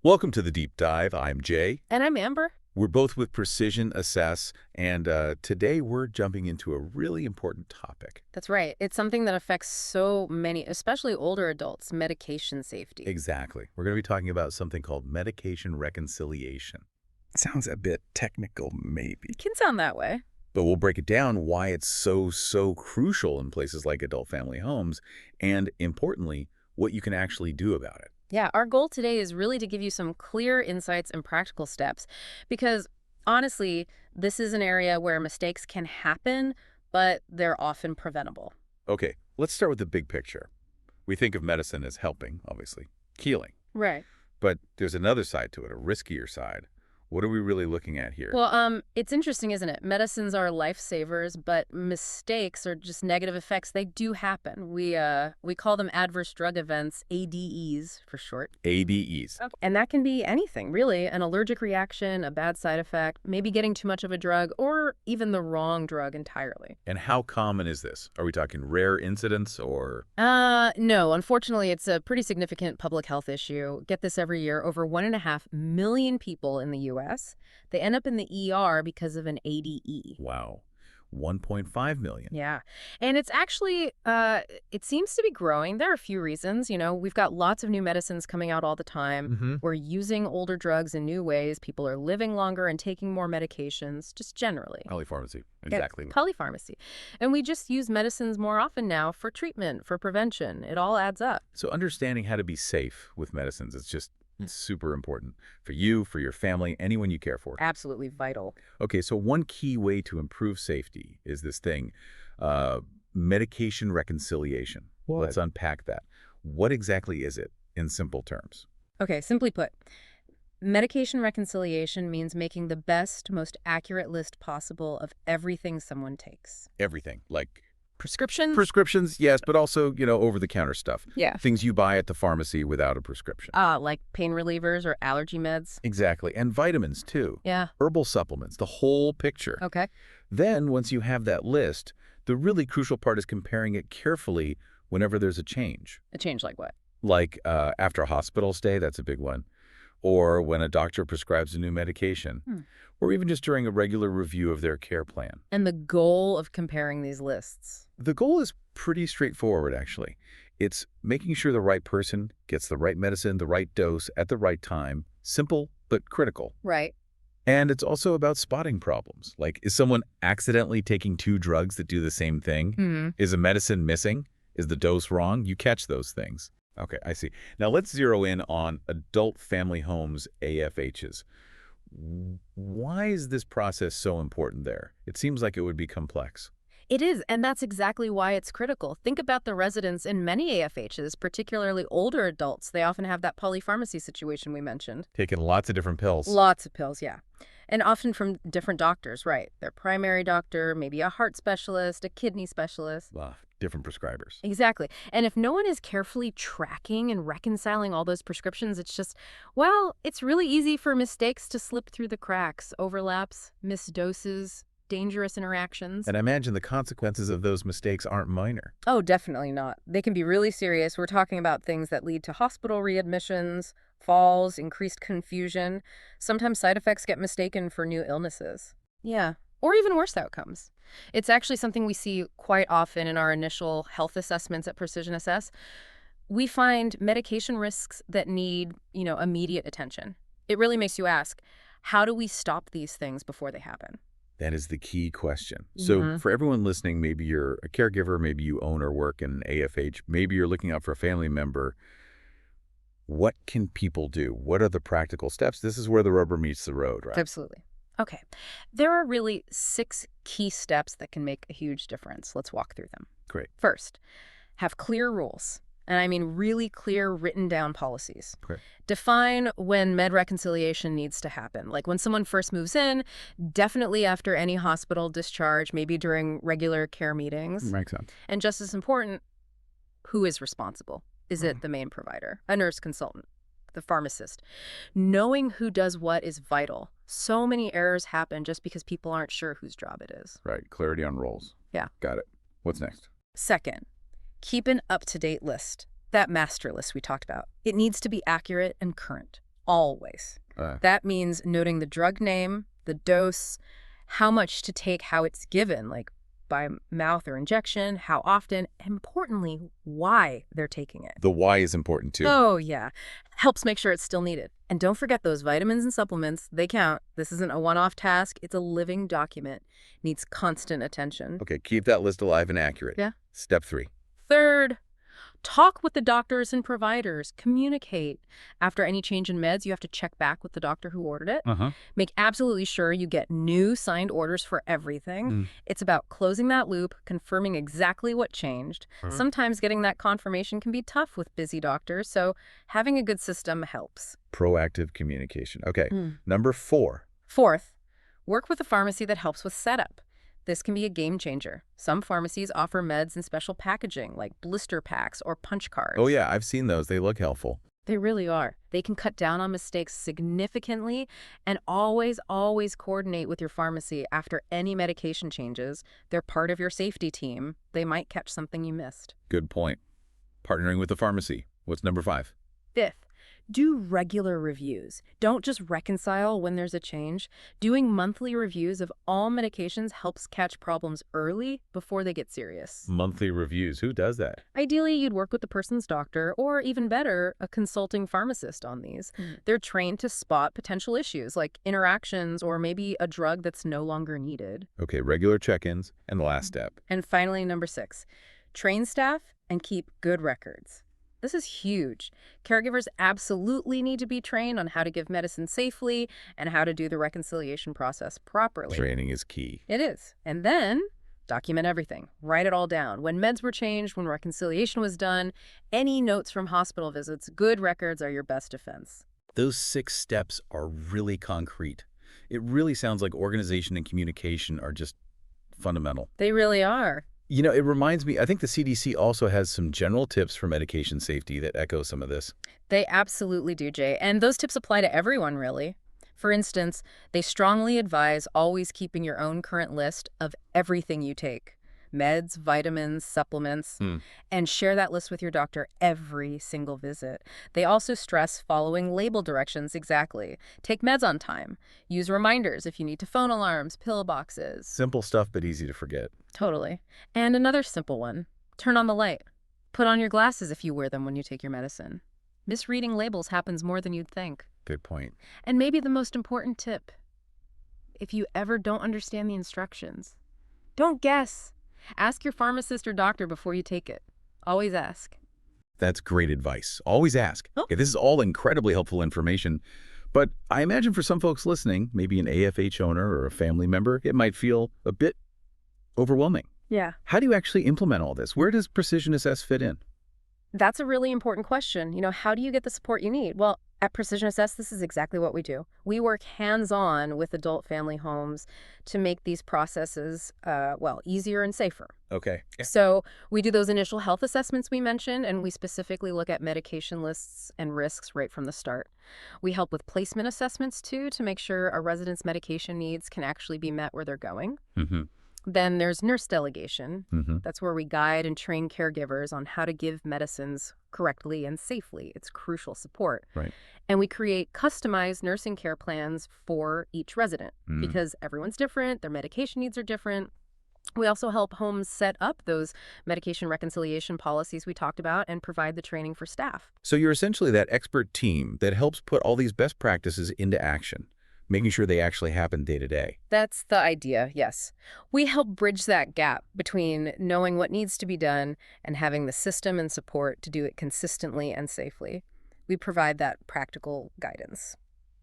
Welcome to the Deep Dive. I'm Jay. And I'm Amber. We're both with Precision Assess, and today we're jumping into a really important topic. That's right. It's something that affects so many, especially older adults, medication safety. Exactly. We're going to be talking about something called medication reconciliation. Sounds a bit technical, maybe. It can sound that way. But we'll break it down why it's so crucial in places like adult family homes, and importantly, what you can actually do about it. Yeah, our goal today is really to give you some clear insights and practical steps because honestly, this is an area where mistakes can happen, but they're often preventable. Okay, let's start with the big picture. We think of medicine as helping, obviously, healing. Right. But there's another side to it, a riskier side. What are we really looking at here? Well, it's interesting, isn't it? Medicines are lifesavers, but mistakes or just negative effects, they do happen. We call them adverse drug events, ADEs for short. ADEs. Okay. And that can be anything, really. An allergic reaction, a bad side effect, maybe getting too much of a drug, or even the wrong drug entirely. And how common is this? Are we talking rare incidents or? No. Unfortunately, it's a pretty significant public health issue. Get this, every year, over 1.5 million people in the U.S. They end up in the ER because of an ADE. Wow. 1.5 million. Yeah. And it's actually, it seems to be growing. There are a few reasons. We've got lots of new medicines coming out all the time. We're using older drugs in new ways. People are living longer and taking more medications, just generally. Polypharmacy. Exactly. Yeah, polypharmacy. And we just use medicines more often now for treatment, for prevention. It all adds up. So understanding how to be safe with medicines is just super important for you, for your family, anyone you care for. Absolutely vital. Okay, so one key way to improve safety is this thing, medication reconciliation. What? Let's unpack that. What exactly is it in simple terms? Okay, simply put, medication reconciliation means making the best, most accurate list possible of everything someone takes. Everything, like Prescriptions, yes, but also, over-the-counter stuff. Yeah. Things you buy at the pharmacy without a prescription. Like pain relievers or allergy meds. Exactly. And vitamins, too. Yeah. Herbal supplements, the whole picture. Okay. Then, once you have that list, the really crucial part is comparing it carefully whenever there's a change. A change like what? Like after a hospital stay, that's a big one. Or when a doctor prescribes a new medication. Or even just during a regular review of their care plan. And the goal of comparing these lists? The goal is pretty straightforward, actually. It's making sure the right person gets the right medicine, the right dose, at the right time. Simple, but critical. Right. And it's also about spotting problems. Like, is someone accidentally taking two drugs that do the same thing? Is a medicine missing? Is the dose wrong? You catch those things. Okay, I see. Now let's zero in on adult family homes, AFHs. Why is this process so important there? It seems like it would be complex. It is, and that's exactly why it's critical. Think about the residents in many AFHs, particularly older adults. They often have that polypharmacy situation we mentioned. Taking lots of different pills. Lots of pills, yeah. And often from different doctors, right? Their primary doctor, maybe a heart specialist, a kidney specialist. Different prescribers. Exactly. And if no one is carefully tracking and reconciling all those prescriptions, it's just, well, it's really easy for mistakes to slip through the cracks, overlaps, missed doses, dangerous interactions. And I imagine the consequences of those mistakes aren't minor. Oh, definitely not. They can be really serious. We're talking about things that lead to hospital readmissions, falls, increased confusion. Sometimes side effects get mistaken for new illnesses. Yeah. Or even worse outcomes. It's actually something we see quite often in our initial health assessments at Precision Assess. We find medication risks that need, immediate attention. It really makes you ask, how do we stop these things before they happen? That is the key question. So for everyone listening, maybe you're a caregiver, maybe you own or work in an AFH, maybe you're looking out for a family member. What can people do? What are the practical steps? This is where the rubber meets the road, right? Absolutely. Okay. There are really 6 key steps that can make a huge difference. Let's walk through them. Great. First, have clear rules. And I mean really clear written down policies. Great. Define when med reconciliation needs to happen. Like when someone first moves in, definitely after any hospital discharge, maybe during regular care meetings. Makes sense. And just as important, who is responsible? Is it the main provider, a nurse consultant, the pharmacist? Knowing who does what is vital. So many errors happen just because people aren't sure whose job it is. Right. Clarity on roles. Yeah. Got it. What's next? Second, keep an up-to-date list. That master list we talked about. It needs to be accurate and current. Always. That means noting the drug name, the dose, how much to take, how it's given, like by mouth or injection, how often, and importantly, why they're taking it. The why is important too. Oh, yeah. Helps make sure it's still needed. And don't forget those vitamins and supplements. They count. This isn't a one-off task. It's a living document. Needs constant attention. Okay, keep that list alive and accurate. Yeah. Step 3. Third, talk with the doctors and providers. Communicate. After any change in meds, you have to check back with the doctor who ordered it. Make absolutely sure you get new signed orders for everything. It's about closing that loop, confirming exactly what changed. Sometimes getting that confirmation can be tough with busy doctors, so having a good system helps. Proactive communication. Okay, number 4. Fourth, work with a pharmacy that helps with setup. This can be a game changer. Some pharmacies offer meds in special packaging, like blister packs or punch cards. Oh yeah, I've seen those. They look helpful. They really are. They can cut down on mistakes significantly, and always coordinate with your pharmacy after any medication changes. They're part of your safety team. They might catch something you missed. Good point. Partnering with the pharmacy. What's number 5? Fifth, do regular reviews. Don't just reconcile when there's a change. Doing monthly reviews of all medications helps catch problems early before they get serious. Monthly reviews. Who does that? Ideally, you'd work with the person's doctor, or even better, a consulting pharmacist on these. They're trained to spot potential issues like interactions or maybe a drug that's no longer needed. Okay, regular check-ins. And the last step. And finally, number 6, train staff and keep good records. This is huge. Caregivers absolutely need to be trained on how to give medicine safely and how to do the reconciliation process properly. Training is key. It is. And then document everything. Write it all down. When meds were changed, when reconciliation was done, any notes from hospital visits, good records are your best defense. Those 6 steps are really concrete. It really sounds like organization and communication are just fundamental. They really are. You know, it reminds me, I think the CDC also has some general tips for medication safety that echo some of this. They absolutely do, Jay. And those tips apply to everyone, really. For instance, they strongly advise always keeping your own current list of everything you take. Meds, vitamins, supplements, and share that list with your doctor every single visit. They also stress following label directions exactly. Take meds on time. Use reminders if you need to phone alarms, pill boxes. Simple stuff, but easy to forget. Totally. And another simple one. Turn on the light. Put on your glasses if you wear them when you take your medicine. Misreading labels happens more than you'd think. Good point. And maybe the most important tip. If you ever don't understand the instructions, don't guess. Ask your pharmacist or doctor before you take it. Always ask. That's great advice. Always ask. Oh. Okay, this is all incredibly helpful information. But I imagine for some folks listening, maybe an AFH owner or a family member, it might feel a bit overwhelming. Yeah. How do you actually implement all this? Where does Precision Assess fit in? That's a really important question. How do you get the support you need? Well, at Precision Assess, this is exactly what we do. We work hands-on with adult family homes to make these processes, easier and safer. Okay. So we do those initial health assessments we mentioned, and we specifically look at medication lists and risks right from the start. We help with placement assessments, too, to make sure a resident's medication needs can actually be met where they're going. Then there's nurse delegation. That's where we guide and train caregivers on how to give medicines correctly and safely. It's crucial support. Right. And we create customized nursing care plans for each resident because everyone's different, their medication needs are different. We also help homes set up those medication reconciliation policies we talked about and provide the training for staff. So you're essentially that expert team that helps put all these best practices into action, making sure they actually happen day to day. That's the idea, yes. We help bridge that gap between knowing what needs to be done and having the system and support to do it consistently and safely. We provide that practical guidance.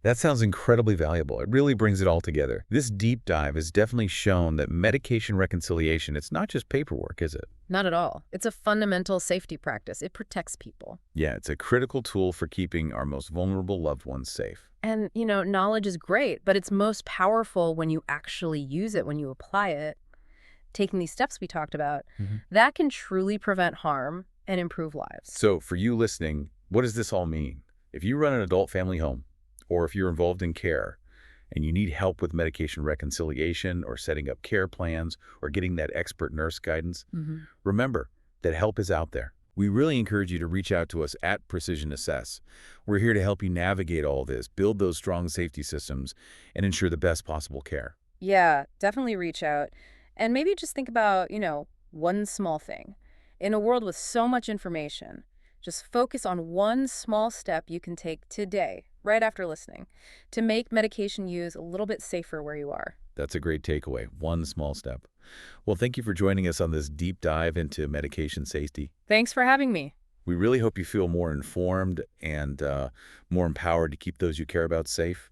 That sounds incredibly valuable. It really brings it all together. This deep dive has definitely shown that medication reconciliation, it's not just paperwork, is it? Not at all. It's a fundamental safety practice. It protects people. Yeah, it's a critical tool for keeping our most vulnerable loved ones safe. And, knowledge is great, but it's most powerful when you actually use it, when you apply it. Taking these steps we talked about, that can truly prevent harm and improve lives. So for you listening, what does this all mean? If you run an adult family home, or if you're involved in care, and you need help with medication reconciliation or setting up care plans or getting that expert nurse guidance, remember that help is out there. We really encourage you to reach out to us at Precision Assess. We're here to help you navigate all this, build those strong safety systems, and ensure the best possible care. Yeah, definitely reach out. And maybe just think about, one small thing. In a world with so much information, just focus on one small step you can take today, right after listening, to make medication use a little bit safer where you are. That's a great takeaway. One small step. Well, thank you for joining us on this deep dive into medication safety. Thanks for having me. We really hope you feel more informed and more empowered to keep those you care about safe.